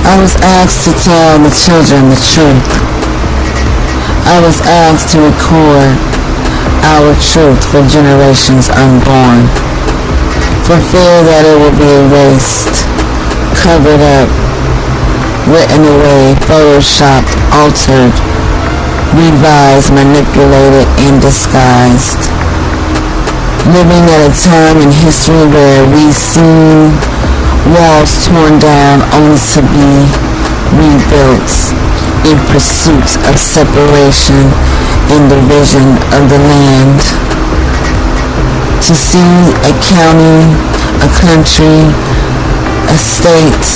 I was asked to tell the children the truth. I was asked to record our truth for generations unborn, for fear that it will be erased, covered up, written away, photoshopped, altered, revised, manipulated, and disguised. Living at a time in history where we've seen walls torn down only to be rebuilt in pursuit of separation and division of the land. To see a county, a country, a state,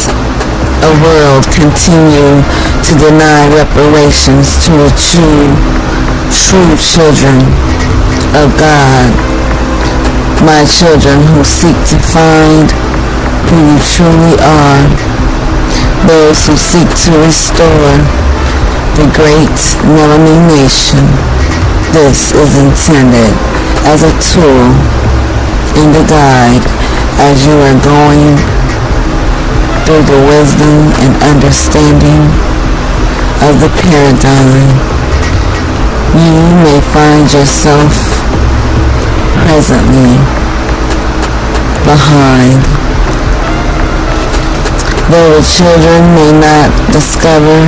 a world continue to deny reparations to the true children of God, my children who seek to find who you truly are, those who seek to restore the great Melanin nation. This is intended as a tool and a guide as you are going through the wisdom and understanding of the paradigm. You may find yourself presently behind. Though the children may not discover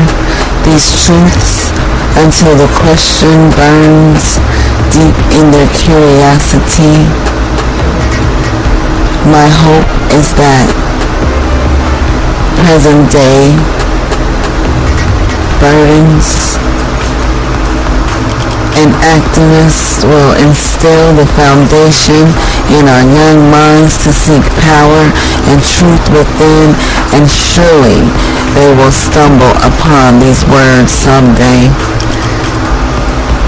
these truths until the question burns deep in their curiosity, my hope is that present day burdens and activists will instill the foundation in our young minds to seek power and truth within, and surely they will stumble upon these words someday.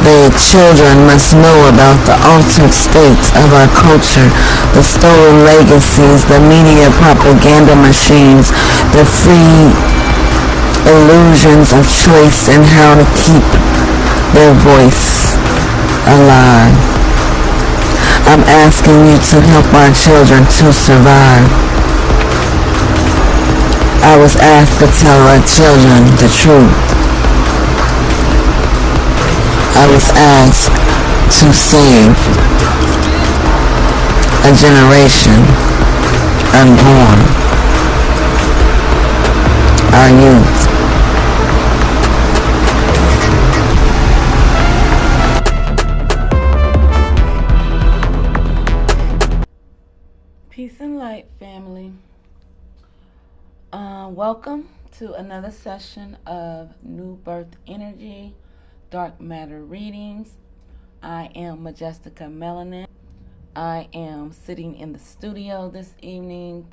The children must know about the altered states of our culture, the stolen legacies, the media propaganda machines, the free illusions of choice, and how to keep their voice alive. I'm asking you to help our children to survive. I was asked to tell our children the truth. I was asked to save a generation unborn, our youth. Peace and light, family. Welcome to another session of New Birth Energy Dark Matter Readings. I am Majestica Melanin. I am sitting in the studio this evening,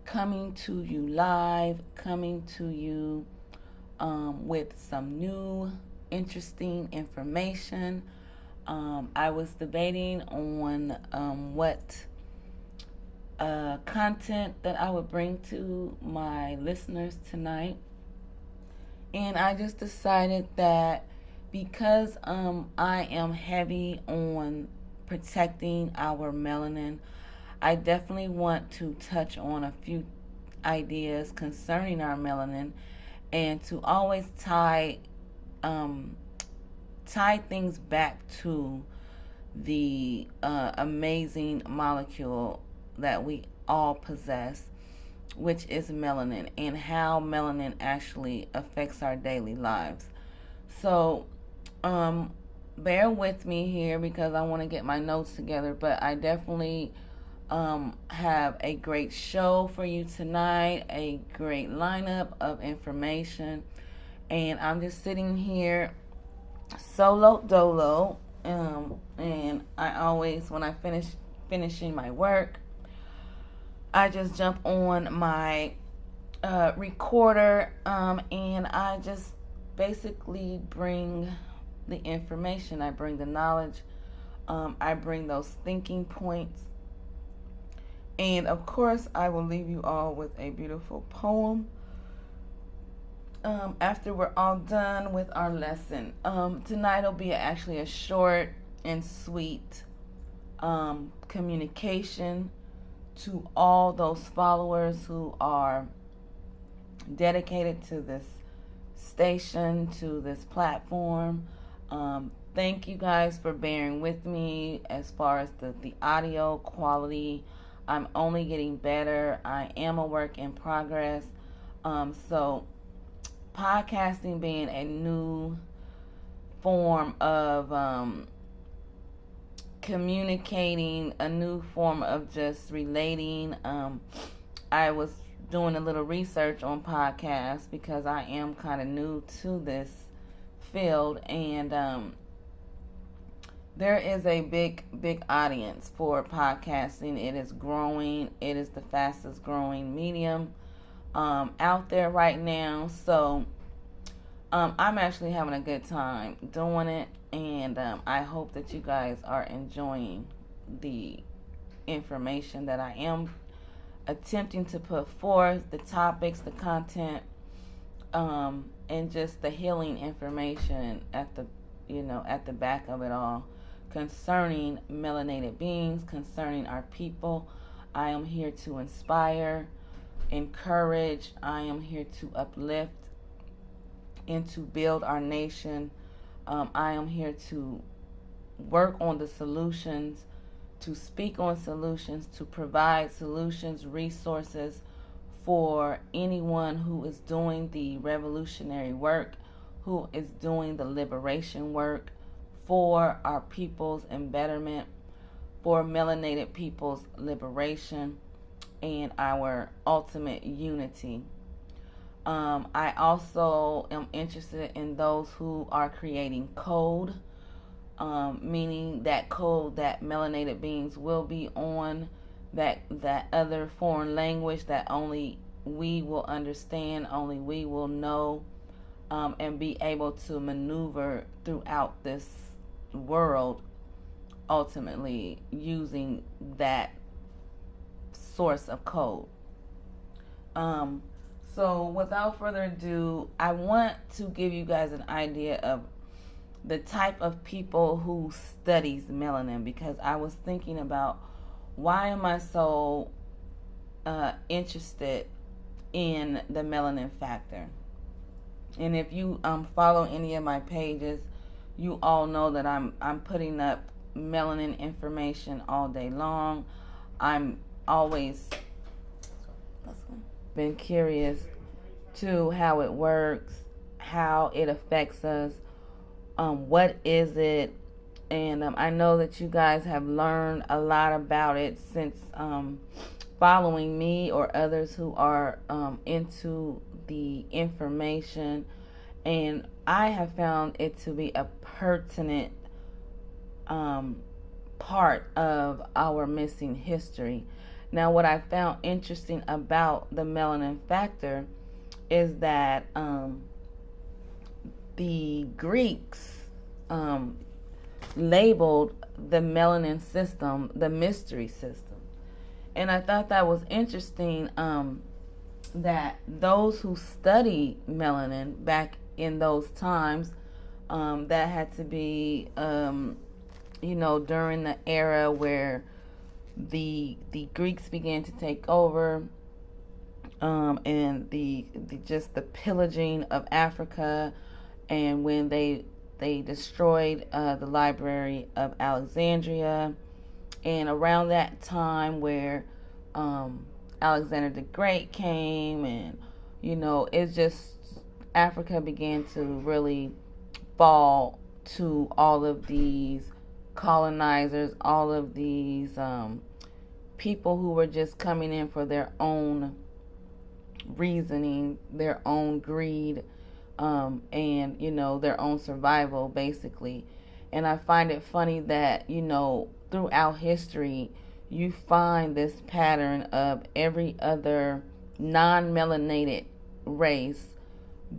coming to you live, coming to you with some new, interesting information. I was debating on what content that I would bring to my listeners tonight, and I just decided that because I am heavy on protecting our melanin, I definitely want to touch on a few ideas concerning our melanin, and to always tie things back to the amazing molecule that we all possess, which is melanin, and how melanin actually affects our daily lives. So bear with me here because I want to get my notes together, but I definitely have a great show for you tonight, a great lineup of information, and I'm just sitting here solo dolo, and I always, when I finishing my work, I just jump on my recorder, and I just basically bring the information. I bring the knowledge. I bring those thinking points. And of course, I will leave you all with a beautiful poem after we're all done with our lesson. Tonight will be actually a short and sweet communication to all those followers who are dedicated to this station, to this platform. Thank you guys for bearing with me as far as the audio quality. I'm only getting better. I am a work in progress. So podcasting being a new form of communicating, a new form of just relating. I was doing a little research on podcasts because I am kind of new to this field, and there is a big audience for podcasting. It is growing. It is the fastest growing medium out there right now. So I'm actually having a good time doing it, and I hope that you guys are enjoying the information that I am attempting to put forth, the topics, the content, and just the healing information at the back of it all concerning melanated beings, concerning our people. I am here to inspire, encourage. I am here to uplift and to build our nation. I am here to work on the solutions, to speak on solutions, to provide solutions, resources for anyone who is doing the revolutionary work, who is doing the liberation work for our people's betterment, for melanated people's liberation, and our ultimate unity. I also am interested in those who are creating code, meaning that code that melanated beings will be on, that other foreign language that only we will understand, only we will know, and be able to maneuver throughout this world, ultimately using that source of code. So without further ado, I want to give you guys an idea of the type of people who studies melanin, because I was thinking about, why am I so interested in the melanin factor? And if you follow any of my pages, you all know that I'm putting up melanin information all day long. I'm always been curious to how it works, how it affects us, what is it, and I know that you guys have learned a lot about it since following me or others who are into the information, and I have found it to be a pertinent part of our missing history. Now, what I found interesting about the melanin factor is that the Greeks labeled the melanin system the mystery system. And I thought that was interesting, that those who studied melanin back in those times, that had to be, during the era where the Greeks began to take over, and the pillaging of Africa, and when they destroyed the Library of Alexandria, and around that time where Alexander the Great came, and it's just Africa began to really fall to all of these colonizers, all of these people who were just coming in for their own reasoning, their own greed, and their own survival, basically. And I find it funny that throughout history you find this pattern of every other non-melanated race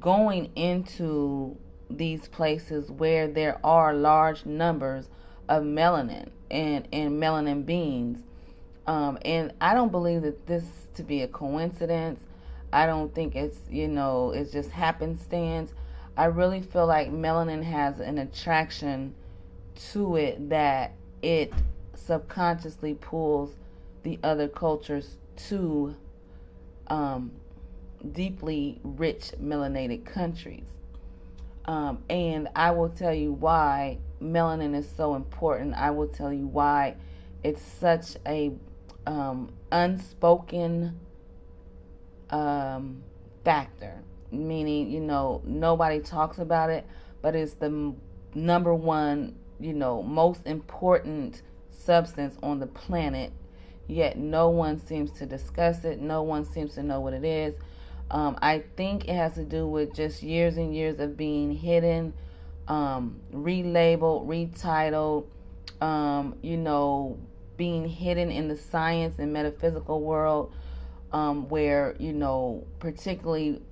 going into these places where there are large numbers of melanin and melanin beings. And I don't believe that this to be a coincidence. I don't think it's just happenstance. I really feel like melanin has an attraction to it, that it subconsciously pulls the other cultures to deeply rich melanated countries. And I will tell you why melanin is so important. I will tell you why it's such a unspoken factor. Meaning, nobody talks about it, but it's the number one, most important substance on the planet. Yet no one seems to discuss it. No one seems to know what it is. I think it has to do with just years and years of being hidden, relabeled, retitled, being hidden in the science and metaphysical world, where, particularly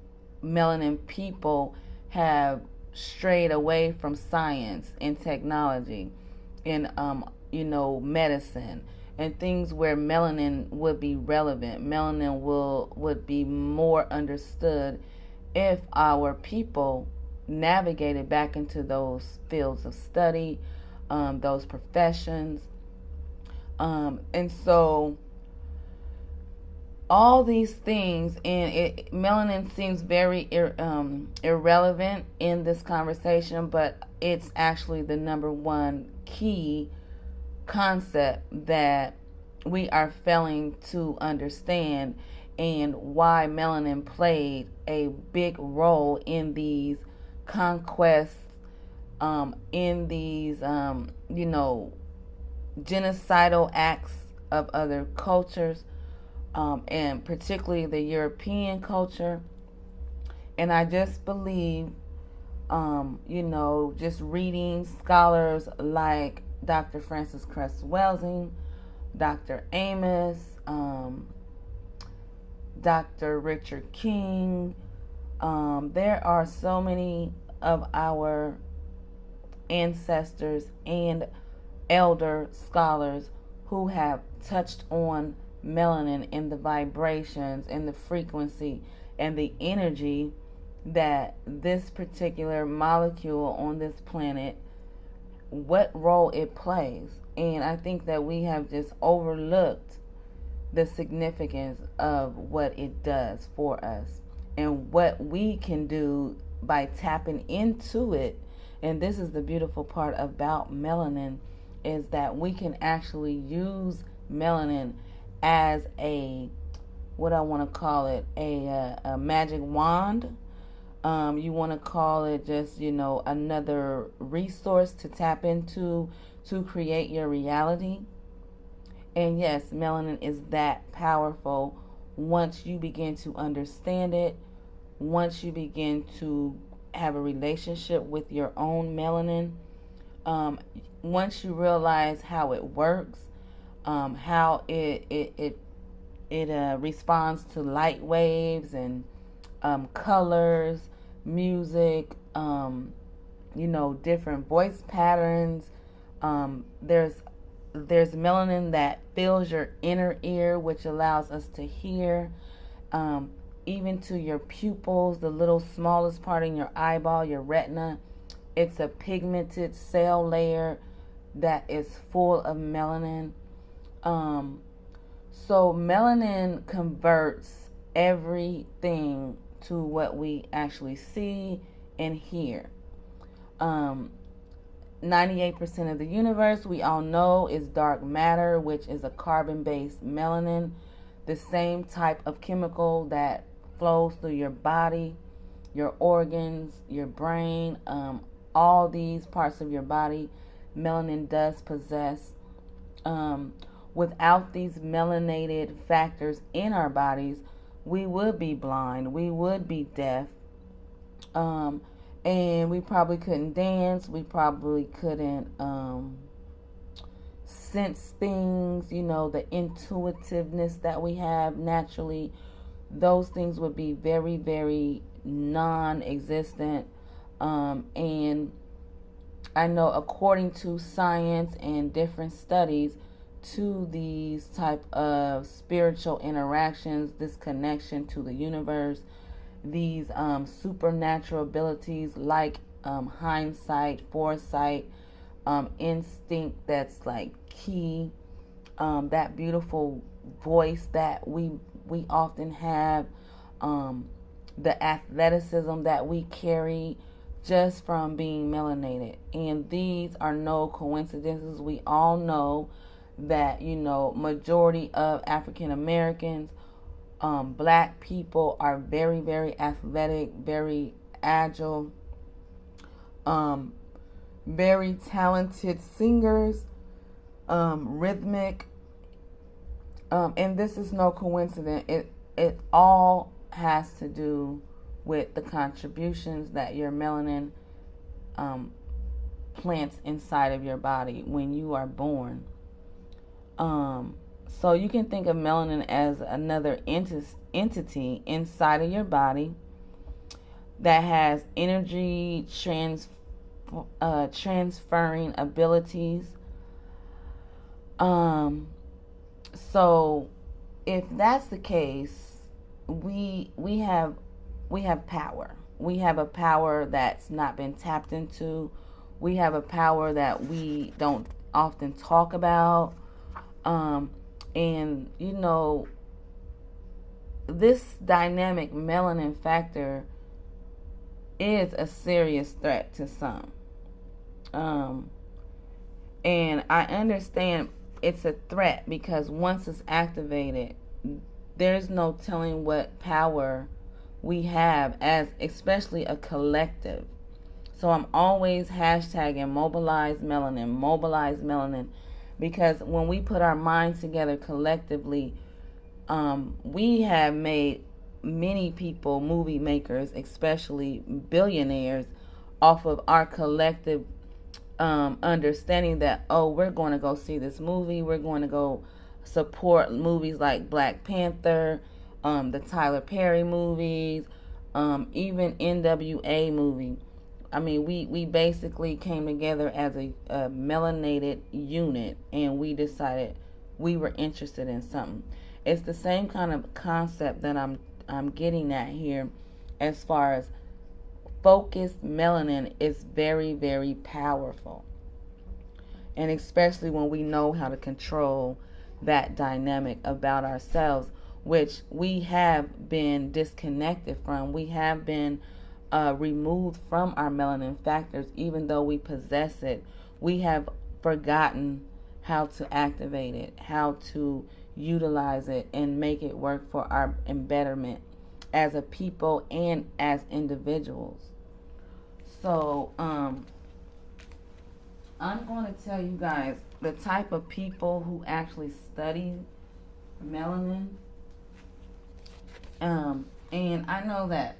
melanin people have strayed away from science and technology and, medicine and things where melanin would be relevant. Melanin would be more understood if our people navigated back into those fields of study, those professions. And so all these things, and melanin seems very irrelevant in this conversation, but it's actually the number one key concept that we are failing to understand, and why melanin played a big role in these conquests, in these, genocidal acts of other cultures, and particularly the European culture. And I just believe, just reading scholars like Dr. Francis Cress Welsing, Dr. Amos, Dr. Richard King. There are so many of our ancestors and elder scholars who have touched on melanin and the vibrations and the frequency and the energy that this particular molecule on this planet, what role it plays. And I think that we have just overlooked the significance of what it does for us and what we can do by tapping into it. And this is the beautiful part about melanin, is that we can actually use melanin as a, what I want to call it, a magic wand. You want to call it just, another resource to tap into to create your reality. And yes, melanin is that powerful once you begin to understand it, once you begin to have a relationship with your own melanin, once you realize how it works, how it responds to light waves and colors, music, different voice patterns. There's melanin that fills your inner ear, which allows us to hear, even to your pupils, the little smallest part in your eyeball, your retina. It's a pigmented cell layer that is full of melanin. So melanin converts everything to what we actually see and hear. 98% of the universe, we all know, is dark matter, which is a carbon-based melanin, the same type of chemical that flows through your body, your organs, your brain, all these parts of your body, melanin does possess. Without these melanated factors in our bodies, we would be blind, we would be deaf, and we probably couldn't dance, we probably couldn't sense things, the intuitiveness that we have naturally. Those things would be very, very non-existent. And I know, according to science and different studies, to these type of spiritual interactions, this connection to the universe, these supernatural abilities like hindsight, foresight, instinct that's like key, that beautiful voice that we often have, the athleticism that we carry just from being melanated. And these are no coincidences. We all know that, majority of African Americans, black people are very, very athletic, very agile, very talented singers, rhythmic, and this is no coincidence. It all has to do with the contributions that your melanin plants inside of your body when you are born. So you can think of melanin as another entity inside of your body that has energy transferring abilities. So if that's the case, we have power. We have a power that's not been tapped into. We have a power that we don't often talk about. And this dynamic melanin factor is a serious threat to some. And I understand it's a threat because once it's activated, there's no telling what power we have as especially a collective. So I'm always hashtagging Mobilize Melanin, because when we put our minds together collectively, we have made many people, movie makers, especially billionaires, off of our collective understanding that, we're going to go see this movie, we're going to go support movies like Black Panther, the Tyler Perry movies, even NWA movie. I mean, we basically came together as a melanated unit, and we decided we were interested in something. It's the same kind of concept that I'm getting at here, as far as focused melanin is very, very powerful, and especially when we know how to control that dynamic about ourselves, which we have been disconnected from. We have been removed from our melanin factors. Even though we possess it, we have forgotten how to activate it, how to utilize it, and make it work for our betterment as a people and as individuals. So I'm going to tell you guys the type of people who actually study melanin. And I know that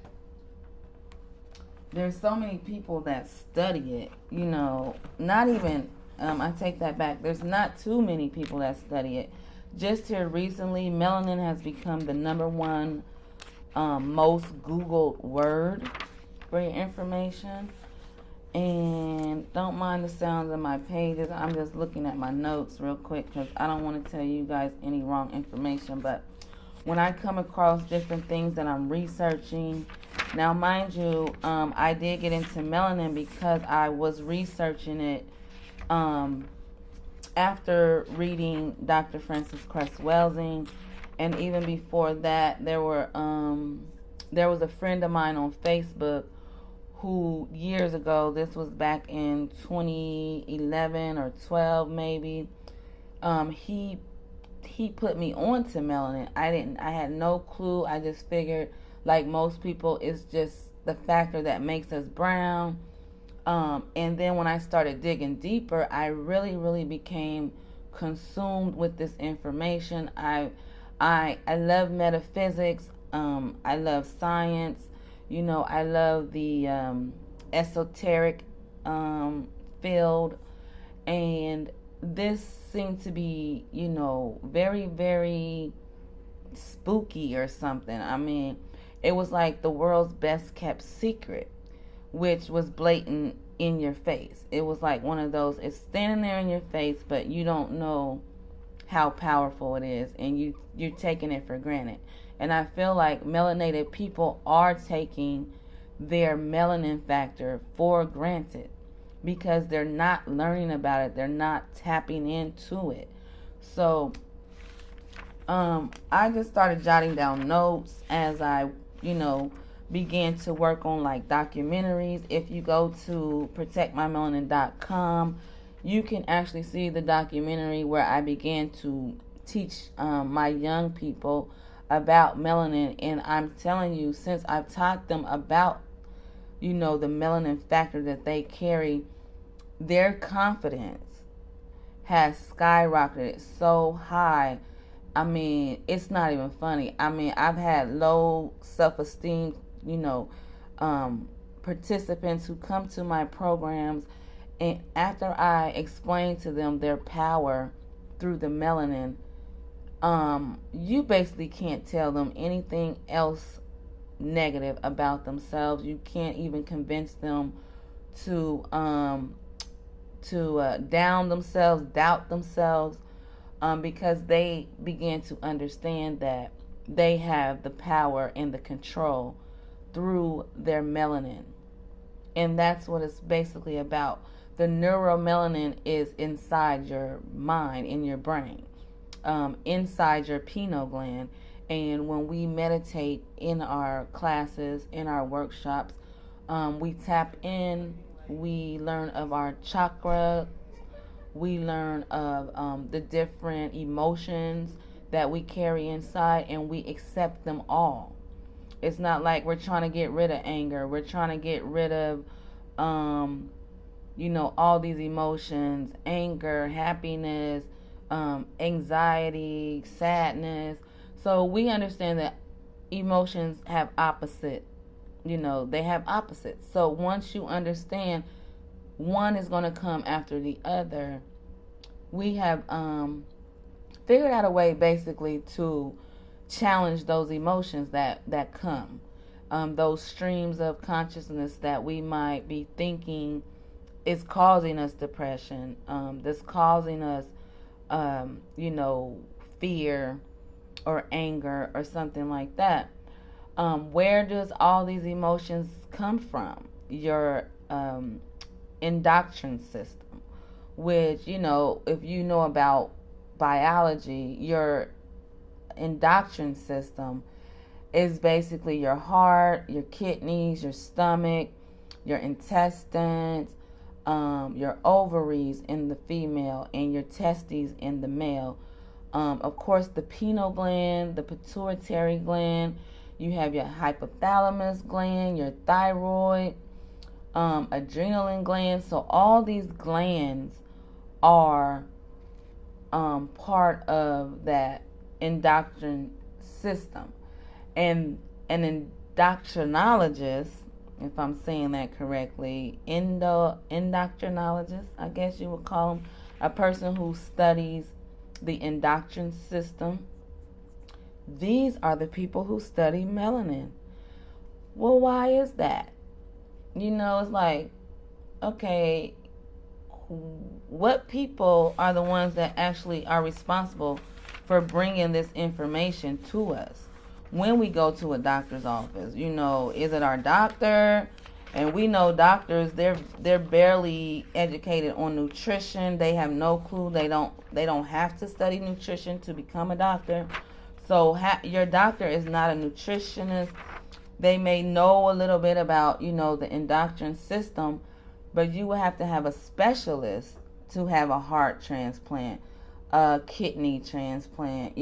there's so many people that study it, not even, I take that back. There's not too many people that study it. Just here recently, melanin has become the number one most Googled word for your information. And don't mind the sounds of my pages. I'm just looking at my notes real quick because I don't want to tell you guys any wrong information. But when I come across different things that I'm researching, now mind you, I did get into melanin because I was researching it after reading Dr. Frances Cress Welsing, and even before that, there was a friend of mine on Facebook who years ago, this was back in 2011 or 12 maybe, he put me on to melanin. I had no clue. I just figured, like most people, it's just the factor that makes us brown. And then when I started digging deeper, I really, really became consumed with this information. I love metaphysics. I love science. I love the esoteric field, and this seemed to be, very, very spooky or something. I mean, it was like the world's best kept secret, which was blatant in your face. It was like one of those, it's standing there in your face, but you don't know how powerful it is, and you're taking it for granted. And I feel like melanated people are taking their melanin factor for granted because they're not learning about it. They're not tapping into it. So I just started jotting down notes as I, began to work on like documentaries. If you go to protectmymelanin.com, you can actually see the documentary where I began to teach my young people about melanin. And I'm telling you, since I've taught them about, the melanin factor that they carry, their confidence has skyrocketed so high. I mean, it's not even funny. I mean, I've had low self-esteem, participants who come to my programs, and after I explain to them their power through the melanin, you basically can't tell them anything else negative about themselves. You can't even convince them to down themselves, doubt themselves, because they begin to understand that they have the power and the control through their melanin. And that's what it's basically about. The neuromelanin is inside your mind, in your brain, inside your pineal gland. And when we meditate in our classes, in our workshops, we tap in, we learn of our chakra, we learn of the different emotions that we carry inside, and we accept them all. It's not like we're trying to get rid of anger. We're trying to get rid of, all these emotions, anger, happiness, anxiety, sadness. So we understand that emotions have opposite, they have opposites. So once you understand one is going to come after the other, we have figured out a way basically to challenge those emotions that come, those streams of consciousness that we might be thinking is causing us depression, that's causing us, fear or anger or something like that. Where does all these emotions come from? Your endocrine system, which, if you know about biology, your endocrine system is basically your heart, your kidneys, your stomach, your intestines, your ovaries in the female, and your testes in the male. Of course, the pineal gland, the pituitary gland, you have your hypothalamus gland, your thyroid, adrenaline gland. So all these glands are part of that endocrine system. And an endocrinologist, if I'm saying that correctly, endocrinologist, I guess you would call them, a person who studies the endocrine system. These are the people who study melanin. Well, why is that? It's like, okay, what people are the ones that actually are responsible for bringing this information to us when we go to a doctor's office? Is it our doctor? And we know doctors, they're barely educated on nutrition. They have no clue. They don't have to study nutrition to become a doctor. So your doctor is not a nutritionist. They may know a little bit about, the endocrine system, but you will have to have a specialist to have a heart transplant, a kidney transplant.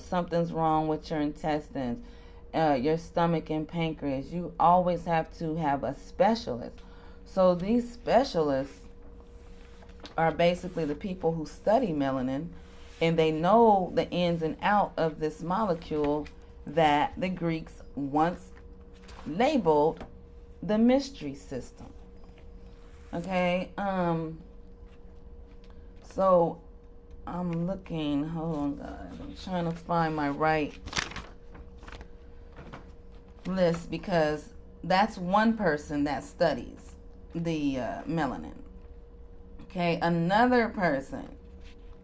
Something's wrong with your intestines, your stomach and pancreas. You always have to have a specialist. So these specialists are basically the people who study melanin, and they know the ins and out of this molecule that the Greeks once labeled the mystery system. Okay, so I'm looking, hold on guys, I'm trying to find my right list, because that's one person that studies the melanin. Okay, another person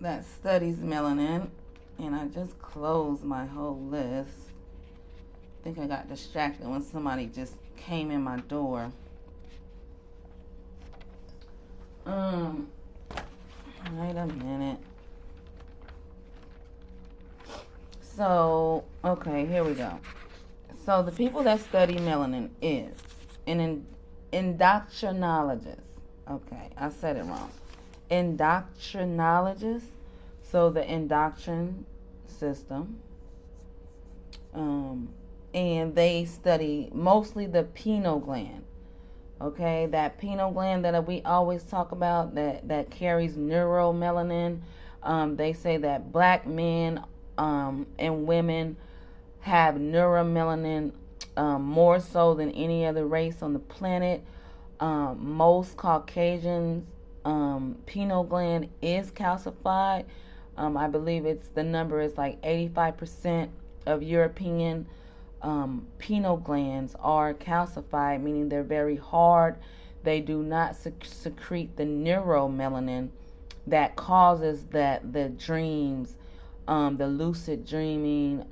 that studies melanin, and I just closed my whole list. I think I got distracted when somebody just came in my door. Wait a minute. So, okay, here we go. So the people that study melanin is an endocrinologist. Okay, I said it wrong. Endocrinologist. So the endocrine system. And they study mostly the pineal gland. Okay, that pineal gland that we always talk about that carries neuromelanin. They say that black men and women have neuromelanin more so than any other race on the planet. Most Caucasians' pineal gland is calcified. I believe the number is like 85% of European pineal glands are calcified, meaning they're very hard. They do not secrete the neuromelanin that causes the dreams, the lucid dreaming.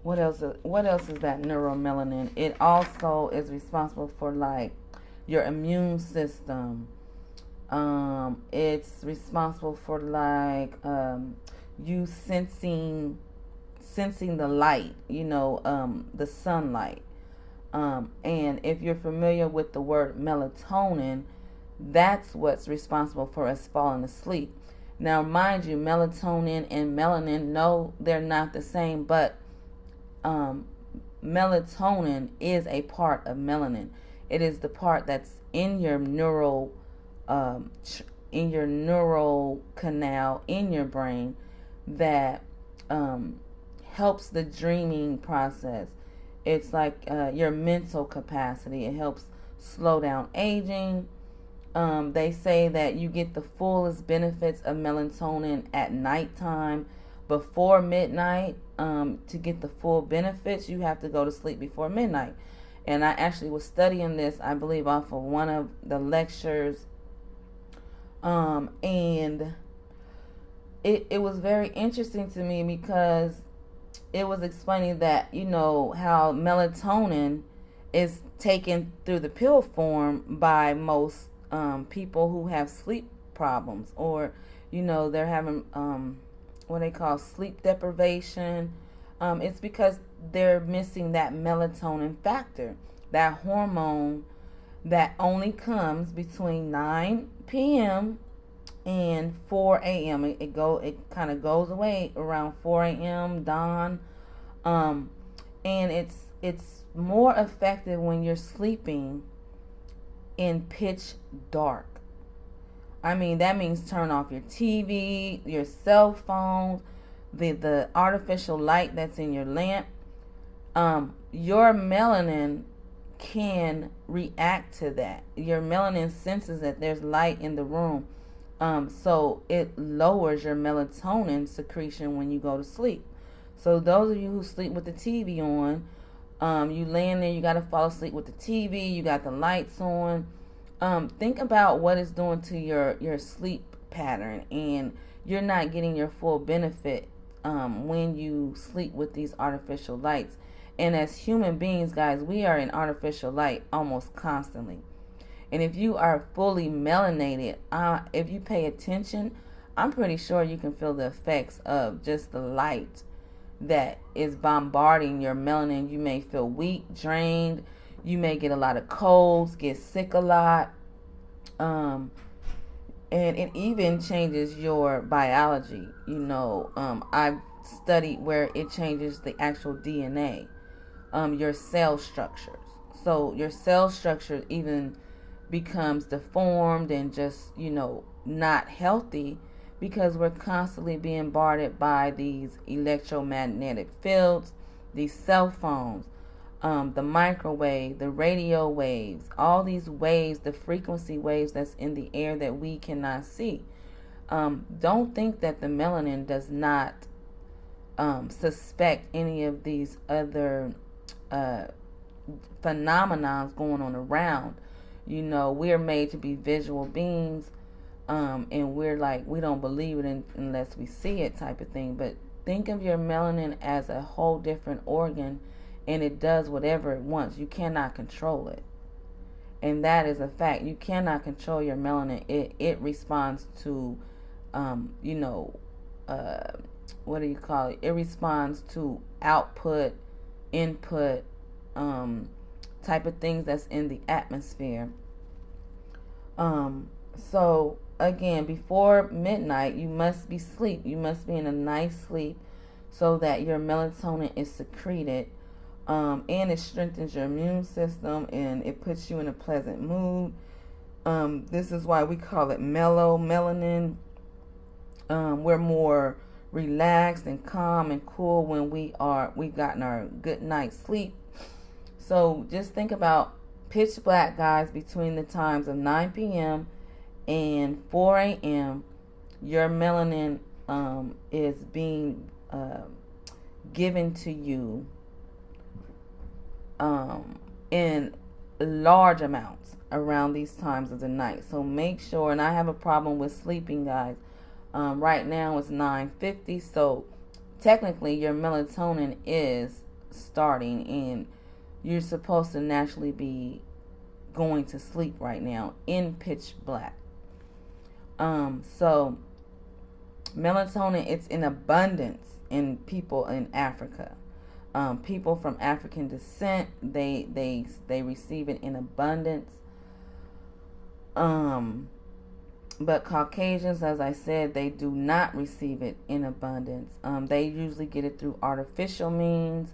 What else is that neuromelanin? It also is responsible for like your immune system. It's responsible for like you sensing the light, the sunlight. And if you're familiar with the word melatonin, that's what's responsible for us falling asleep. Now, mind you, melatonin and melanin, no, they're not the same, but melatonin is a part of melanin. It is the part that's in your neural canal in your brain that helps the dreaming process. It's like your mental capacity. It helps slow down aging. They say that you get the fullest benefits of melatonin at nighttime before midnight. To get the full benefits, you have to go to sleep before midnight. And I actually was studying this, I believe, off of one of the lectures. And it was very interesting to me because it was explaining that, how melatonin is taken through the pill form by most people who have sleep problems, or, they're having what they call sleep deprivation. It's because they're missing that melatonin factor, that hormone that only comes between 9 p.m. and 4 a.m. It kind of goes away around 4 a.m. dawn, and it's more effective when you're sleeping in pitch dark. I mean, that means turn off your TV, your cell phone, the artificial light that's in your lamp. Your melanin can react to that. Your melanin senses that there's light in the room. So it lowers your melatonin secretion when you go to sleep. So those of you who sleep with the TV on, you laying there, you got to fall asleep with the TV, you got the lights on. Think about what it's doing to your sleep pattern, and you're not getting your full benefit when you sleep with these artificial lights. And as human beings, guys, we are in artificial light almost constantly. And if you are fully melanated, if you pay attention, I'm pretty sure you can feel the effects of just the light that is bombarding your melanin. You may feel weak, drained. You may get a lot of colds, get sick a lot. And it even changes your biology. I've studied where it changes the actual DNA, your cell structures. So your cell structure even becomes deformed and just, not healthy because we're constantly being bombarded by these electromagnetic fields, these cell phones, the microwave, the radio waves, all these waves, the frequency waves that's in the air that we cannot see. Don't think that the melanin does not suspect any of these other phenomena going on around. We're made to be visual beings, and we're like, we don't believe it unless we see it type of thing. But think of your melanin as a whole different organ, and it does whatever it wants. You cannot control it. And that is a fact. You cannot control your melanin. It responds to, what do you call it? It responds to output input type of things that's in the atmosphere. So again, before midnight, you must be asleep. You must be in a nice sleep so that your melatonin is secreted. And it strengthens your immune system and it puts you in a pleasant mood. This is why we call it melanin. We're more relaxed and calm and cool when we've gotten our good night's sleep. So just think about pitch black, guys, between the times of 9 p.m. and 4 a.m. Your melanin is being given to you in large amounts around these times of the night. So make sure, and I have a problem with sleeping, guys. Right now it's 9:50, so technically your melatonin is starting and you're supposed to naturally be going to sleep right now in pitch black. So melatonin, it's in abundance in people in Africa. People from African descent, they receive it in abundance. But Caucasians, as I said, they do not receive it in abundance. They usually get it through artificial means.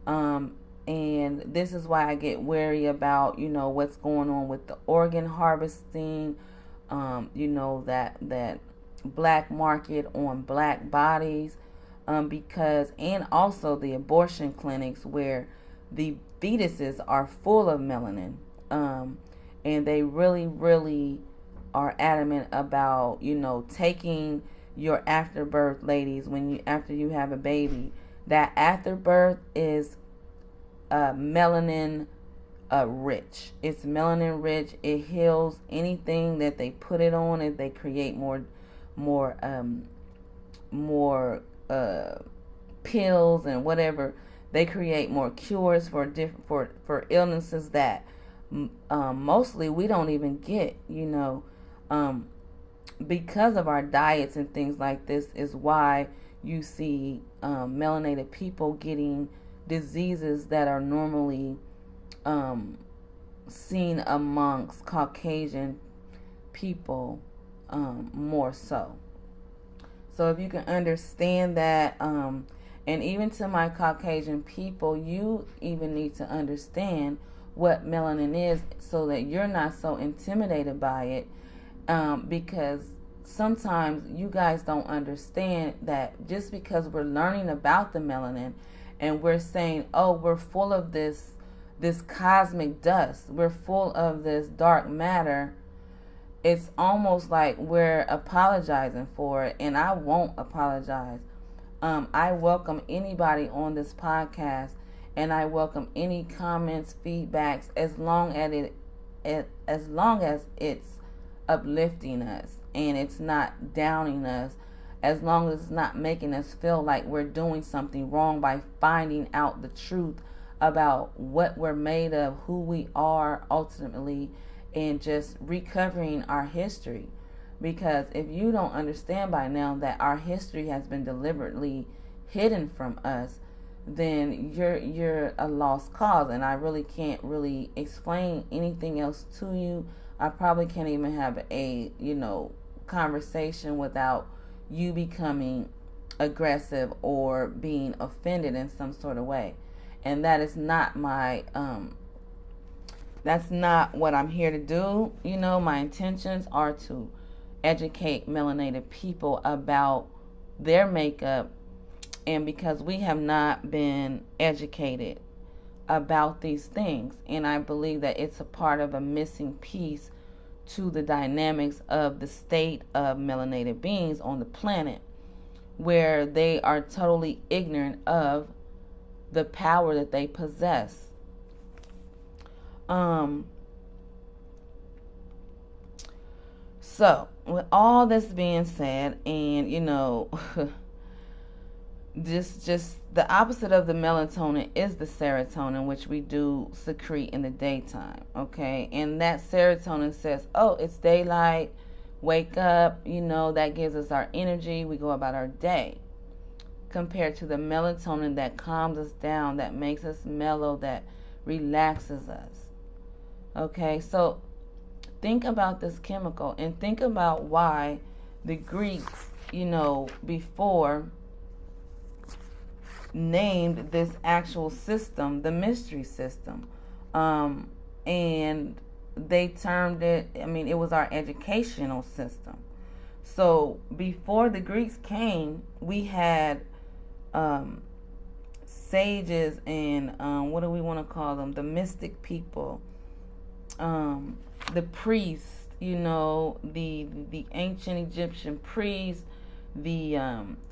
And this is why I get wary about, what's going on with the organ harvesting, that black market on black bodies, because, and also the abortion clinics where the fetuses are full of melanin, and they really, really are adamant about, taking your afterbirth, ladies, after you have a baby, that afterbirth is melanin rich. It's melanin rich. It heals anything that they put it on, and they create more pills and whatever. They create more cures for illnesses that mostly we don't even get. Because of our diets and things like this is why you see melanated people getting diseases that are normally seen amongst Caucasian people more so. So if you can understand that, and even to my Caucasian people, you even need to understand what melanin is so that you're not so intimidated by it, because sometimes you guys don't understand that just because we're learning about the melanin and we're saying, oh, we're full of this cosmic dust, we're full of this dark matter, it's almost like we're apologizing for it, and I won't apologize. I welcome anybody on this podcast, and I welcome any comments, feedbacks, as long as it's uplifting us and it's not downing us, as long as it's not making us feel like we're doing something wrong by finding out the truth about what we're made of, who we are ultimately, and just recovering our history. Because if you don't understand by now that our history has been deliberately hidden from us, then you're a lost cause, and I really can't really explain anything else to you. I probably can't even have a conversation without you becoming aggressive or being offended in some sort of way, and that is not my that's not what I'm here to do. My intentions are to educate melanated people about their makeup, and because we have not been educated about these things, and I believe that it's a part of a missing piece to the dynamics of the state of melanated beings on the planet, where they are totally ignorant of the power that they possess. So with all this being said, and just the opposite of the melatonin is the serotonin, which we do secrete in the daytime, okay? And that serotonin says, oh, it's daylight, wake up, that gives us our energy, we go about our day. compared to the melatonin that calms us down, that makes us mellow, that relaxes us. Okay, so think about this chemical and think about why the Greeks, before named this actual system the mystery system. And they termed it, it was our educational system. So before the Greeks came, we had sages and what do we want to call them? The mystic people, the priests, the ancient Egyptian priests, the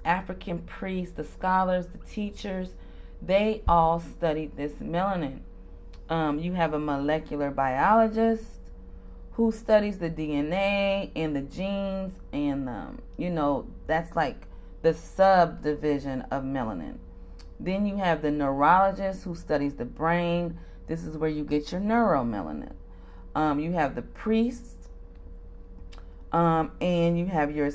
African priests, the scholars, the teachers. They all studied this melanin. You have a molecular biologist who studies the DNA and the genes, and that's like the subdivision of melanin. Then you have the neurologist who studies the brain. This is where you get your neuromelanin. You have the priest, and you have your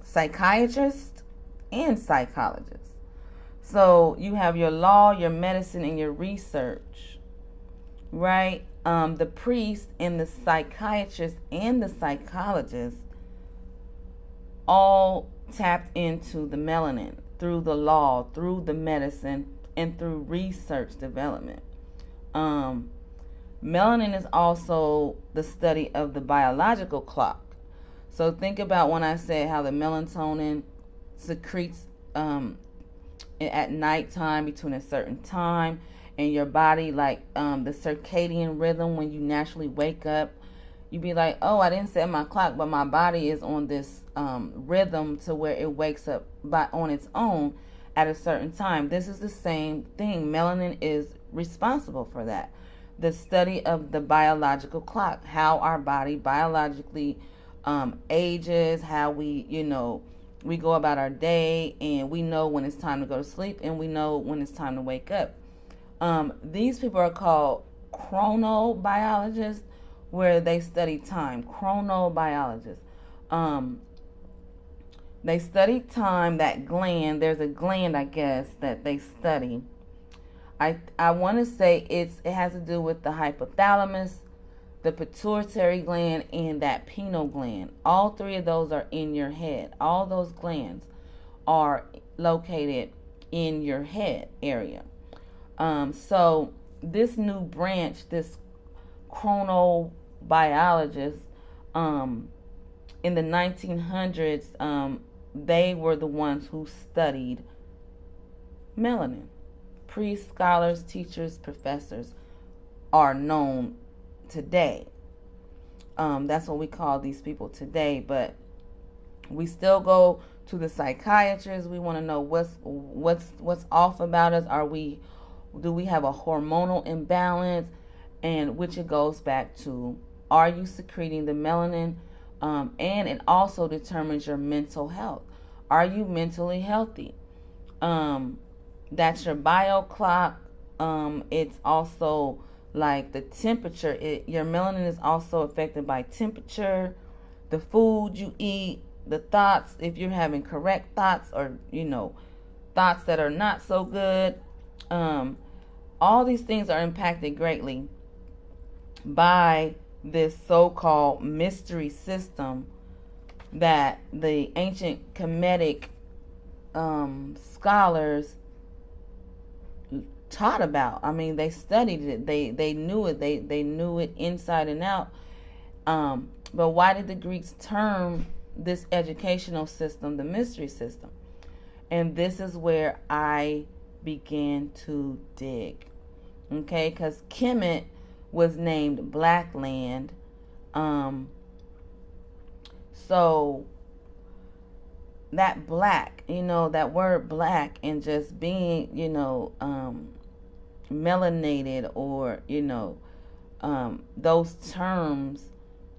psychiatrist and psychologist. So you have your law, your medicine, and your research, right? The priest and the psychiatrist and the psychologist all tapped into the melanin through the law, through the medicine, and through research development. Melanin is also the study of the biological clock. So think about when I said how the melatonin secretes at nighttime between a certain time, and your body, like the circadian rhythm, when you naturally wake up, you be like, oh, I didn't set my clock, but my body is on this rhythm to where it wakes up on its own at a certain time. This is the same thing. Melanin is responsible for that. The study of the biological clock, how our body biologically ages, how we go about our day, and we know when it's time to go to sleep, and we know when it's time to wake up. These people are called chronobiologists, where they study time. Chronobiologists. They study time, that gland. There's a gland, I guess, that they study. I want to say it has to do with the hypothalamus, the pituitary gland, and that pineal gland. All three of those are in your head. All those glands are located in your head area. So this new branch, this chronobiologist, in the 1900s, they were the ones who studied melanin. Priests, scholars, teachers, professors are known today. That's what we call these people today. But we still go to the psychiatrist. We want to know what's off about us. Do we have a hormonal imbalance? And which it goes back to, are you secreting the melanin? And it also determines your mental health. Are you mentally healthy? That's your bio clock. It's also like the temperature. Your melanin is also affected by temperature, the food you eat, the thoughts, if you're having correct thoughts, or thoughts that are not so good. All these things are impacted greatly by this so-called mystery system that the ancient Kemetic scholars taught about. They studied it. They knew it. They knew it inside and out. But why did the Greeks term this educational system the mystery system? And this is where I began to dig. Okay, because Kemet was named Black Land. So that black, that word black, and just being, melanated, or, those terms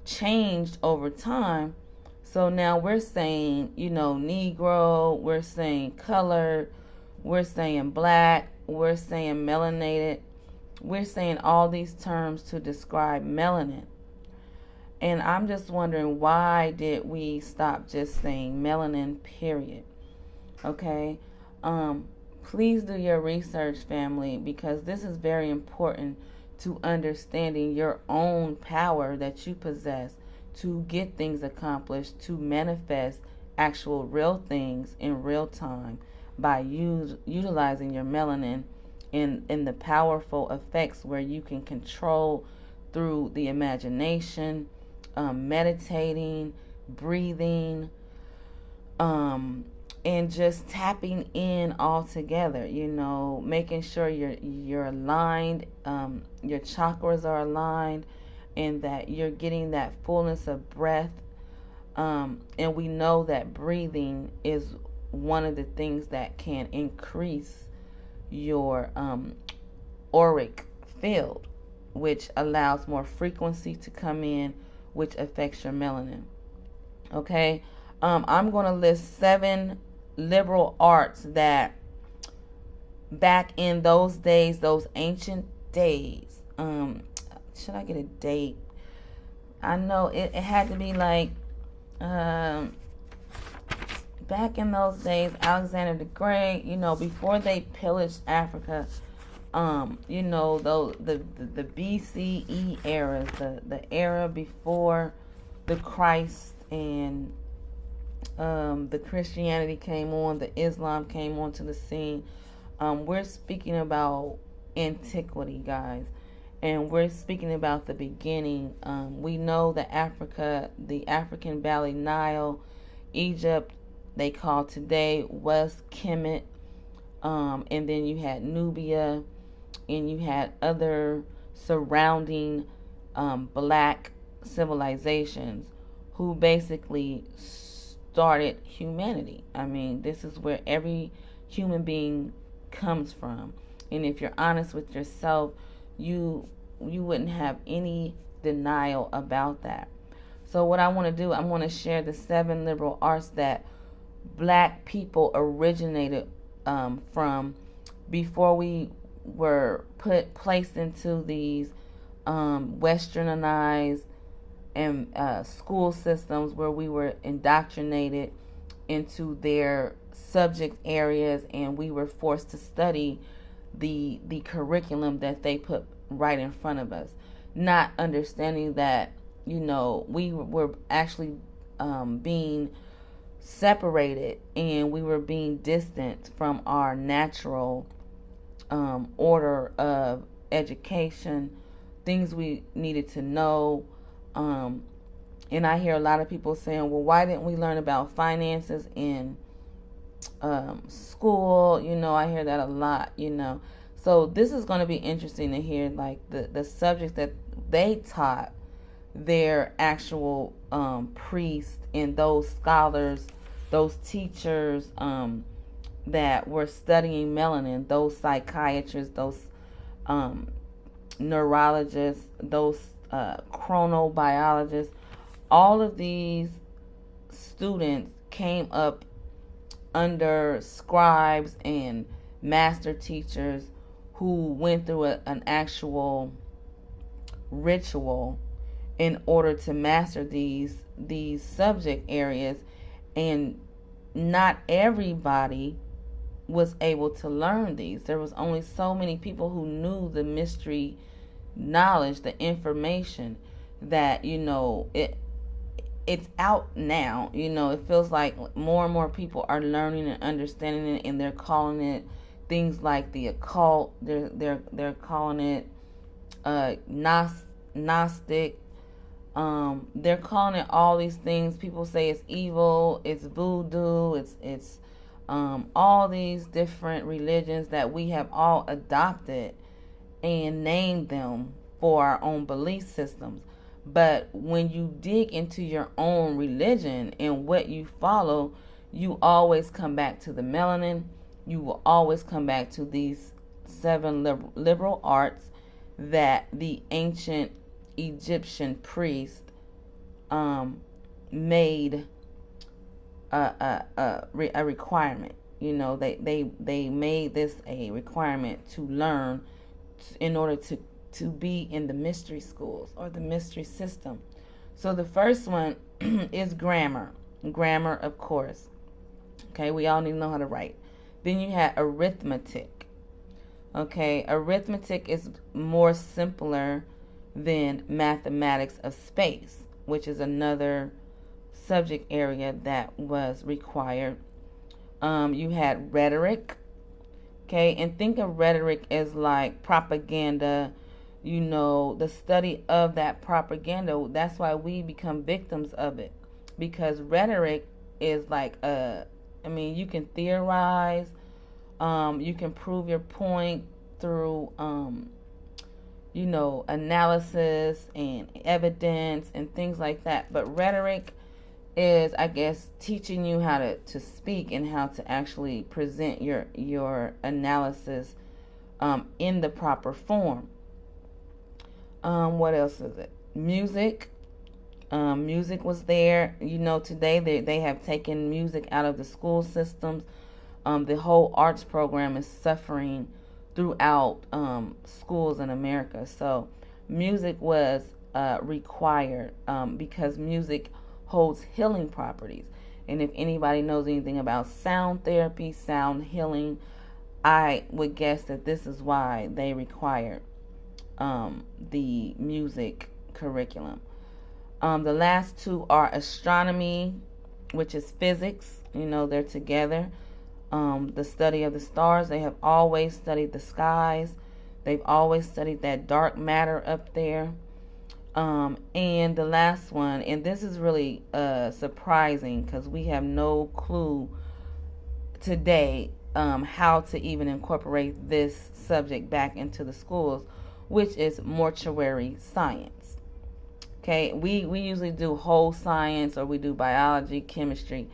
changed over time. So now we're saying, Negro, we're saying colored, we're saying black, we're saying melanated. We're saying all these terms to describe melanin. And I'm just wondering, why did we stop just saying melanin, period? Okay? Please do your research, family, because this is very important to understanding your own power that you possess to get things accomplished, to manifest actual real things in real time by utilizing your melanin in the powerful effects where you can control through the imagination, meditating, breathing, and just tapping in all together, making sure you're aligned, your chakras are aligned, and that you're getting that fullness of breath. And we know that breathing is one of the things that can increase your auric field, which allows more frequency to come in, which affects your melanin. Okay, I'm going to list 7 liberal arts that back in those days, those ancient days, should I get a date? I know it had to be like back in those days, Alexander the Great, before they pillaged Africa, the BCE eras, the era before the Christ and the Christianity came on, the Islam came onto the scene. We're speaking about antiquity, guys, and we're speaking about the beginning. We know that Africa, the African Valley, Nile, Egypt, they call today West Kemet, and then you had Nubia, and you had other surrounding black civilizations who basically started humanity. I mean, this is where every human being comes from. And if you're honest with yourself, you wouldn't have any denial about that. So what I want to do, I want to share the 7 liberal arts that black people originated from before we were placed into these westernized and school systems where we were indoctrinated into their subject areas, and we were forced to study the curriculum that they put right in front of us, not understanding that we were actually being separated, and we were being distant from our natural order of education, things we needed to know. And I hear a lot of people saying, well, why didn't we learn about finances in school? I hear that a lot, So this is going to be interesting to hear, like, the subjects that they taught their actual priests and those scholars, those teachers that were studying melanin, those psychiatrists, those neurologists, those chronobiologists. All of these students came up under scribes and master teachers who went through an actual ritual in order to master these subject areas, and not everybody was able to learn these. There was only so many people who knew the mystery knowledge, the information that it's out now. It feels like more and more people are learning and understanding it, and they're calling it things like the occult. They're calling it Gnostic. They're calling it all these things. People say it's evil, it's voodoo, it's all these different religions that we have all adopted and named them for our own belief systems. But when you dig into your own religion and what you follow, you always come back to the melanin. You will always come back to these 7 liberal arts that the ancient Egyptian priest made a requirement. They made this a requirement to learn in order to be in the mystery schools or the mystery system. So the first one is grammar. Grammar, of course. Okay, we all need to know how to write. Then you had arithmetic. Okay, arithmetic is more simpler than mathematics of space, which is another subject area that was required. You had rhetoric. Okay, and think of rhetoric as like propaganda, the study of that propaganda. That's why we become victims of it, because rhetoric is like you can theorize, you can prove your point through analysis and evidence and things like that. But rhetoric is, I guess, teaching you how to speak and how to actually present your analysis in the proper form. What else is it? Music. Music was there. Today they have taken music out of the school systems. The whole arts program is suffering throughout schools in America. So music was required because music holds healing properties. And if anybody knows anything about sound therapy, sound healing, I would guess that this is why they required the music curriculum. The last two are astronomy, which is physics. They're together. The study of the stars. They have always studied the skies. They've always studied that dark matter up there. And the last one, and this is really surprising because we have no clue today how to even incorporate this subject back into the schools, which is mortuary science. Okay, we usually do whole science, or we do biology, chemistry,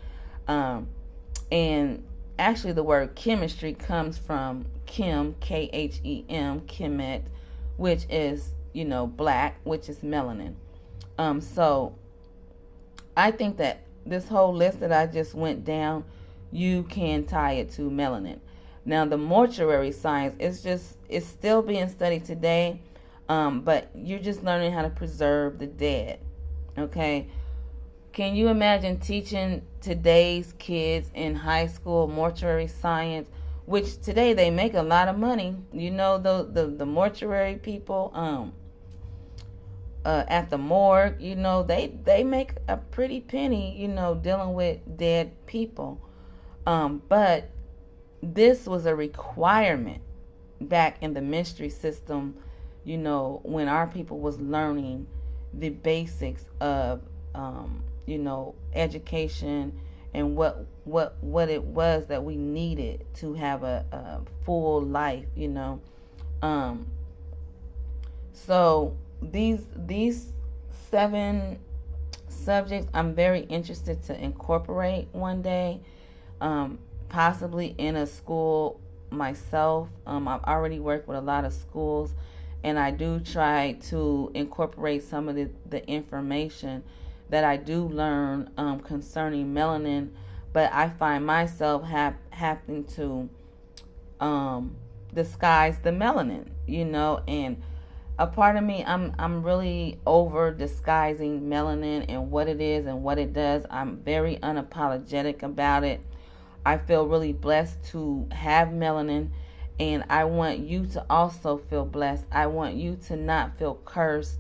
and actually the word chemistry comes from chem, Khem, chemet, which is black, which is melanin. So I think that this whole list that I just went down, you can tie it to melanin. Now the mortuary science it's still being studied today, but you're just learning how to preserve the dead. Okay, can you imagine teaching today's kids in high school mortuary science, which today they make a lot of money? The mortuary people at the morgue, they make a pretty penny, dealing with dead people. But this was a requirement back in the mystery system, when our people was learning the basics of, education and what it was that we needed to have a full life, So these 7 subjects I'm very interested to incorporate one day, possibly in a school myself. I've already worked with a lot of schools, and I do try to incorporate some of the information that I do learn concerning melanin, but I find myself having to disguise the melanin, and a part of me, I'm really over disguising melanin and what it is and what it does. I'm very unapologetic about it. I feel really blessed to have melanin, and I want you to also feel blessed. I want you to not feel cursed,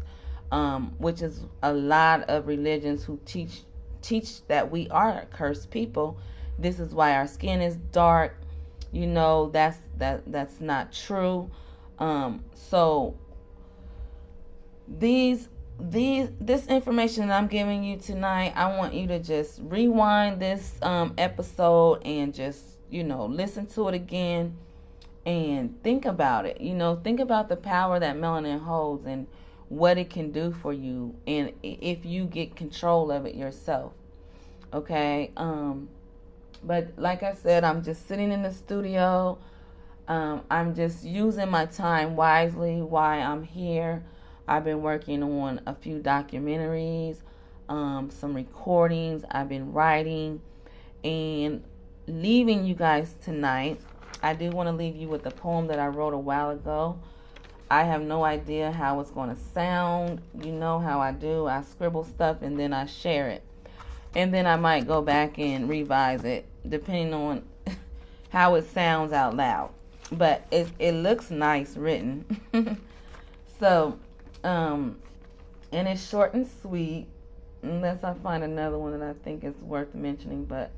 which is a lot of religions who teach that we are cursed people. This is why our skin is dark. That's not true. So this information that I'm giving you tonight, I want you to just rewind this episode and just listen to it again and think about it. Think about the power that melanin holds and what it can do for you, and if you get control of it yourself. Okay. But like I said, I'm just sitting in the studio. I'm just using my time wisely while I'm here. I've been working on a few documentaries, some recordings. I've been writing and leaving you guys tonight. I do want to leave you with a poem that I wrote a while ago. I have no idea how it's going to sound. You know how I do. I scribble stuff and then I share it. And then I might go back and revise it, depending on how it sounds out loud. But it looks nice written. So, and it's short and sweet, unless I find another one that I think is worth mentioning. But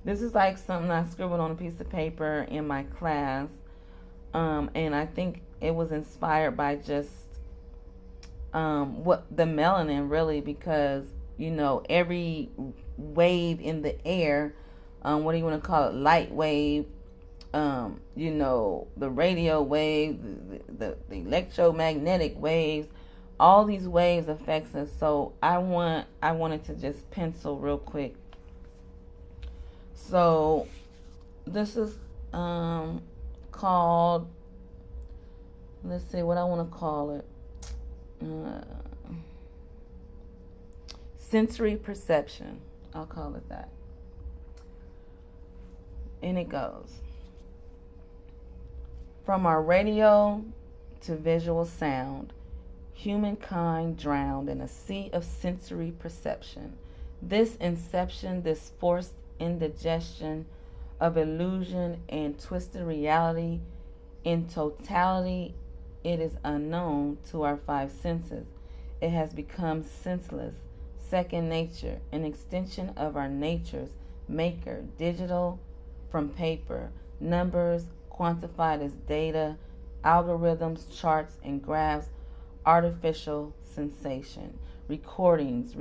this is like something I scribbled on a piece of paper in my class. And I think it was inspired by just what the melanin, really, because every wave in the air, what do you want to call it, light wave, the radio wave, the electromagnetic waves, all these waves affects us. So I wanted to just pencil real quick. So this is called, let's see what I want to call it, sensory perception. I'll call it that. And it goes: from our radio to visual sound, humankind drowned in a sea of sensory perception. This inception, this forced indigestion of illusion and twisted reality, in totality, it is unknown to our five senses. It has become senseless, second nature, an extension of our nature's maker, digital from paper, numbers quantified as data, algorithms, charts, and graphs, artificial sensation, recordings.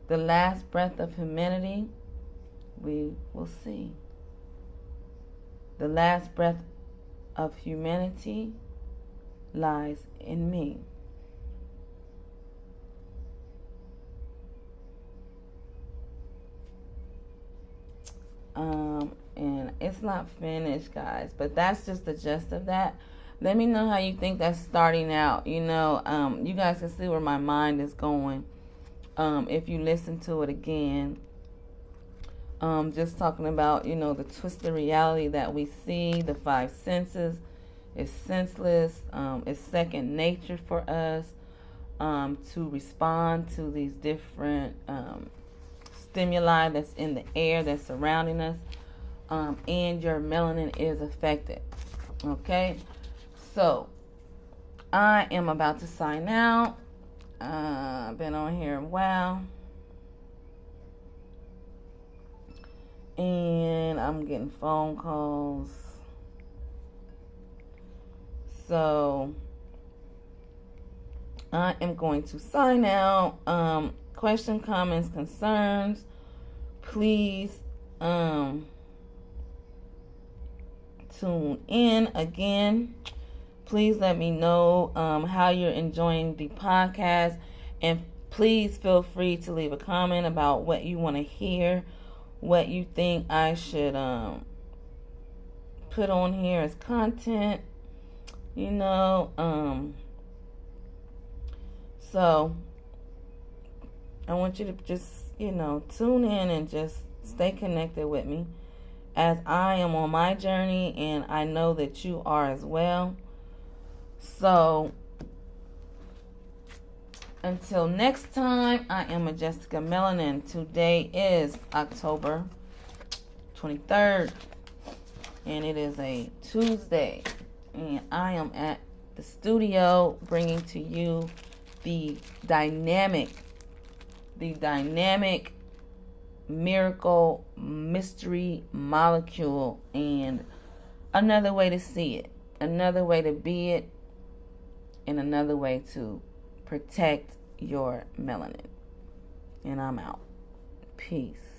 The last breath of humanity, we will see. The last breath of humanity lies in me. And it's not finished, guys, but that's just the gist of that. Let me know how you think that's starting out. You guys can see where my mind is going if you listen to it again. Just talking about, the twisted reality that we see, the five senses. It's senseless. It's second nature for us to respond to these different stimuli that's in the air that's surrounding us. And your melanin is affected. Okay? So, I am about to sign out. I've been on here a while. And I'm getting phone calls. So, I am going to sign out. Question, comments, concerns, please tune in again. Please let me know how you're enjoying the podcast, and please feel free to leave a comment about what you want to hear, what you think I should put on here as content, so I want you to just, tune in and just stay connected with me as I am on my journey, and I know that you are as well. So, until next time, I am Majestica Melanin. Today is October 23rd, and it is a Tuesday, and I am at the studio bringing to you the dynamic miracle mystery molecule, and another way to see it, another way to be it, and another way to protect your melanin. And I'm out. Peace.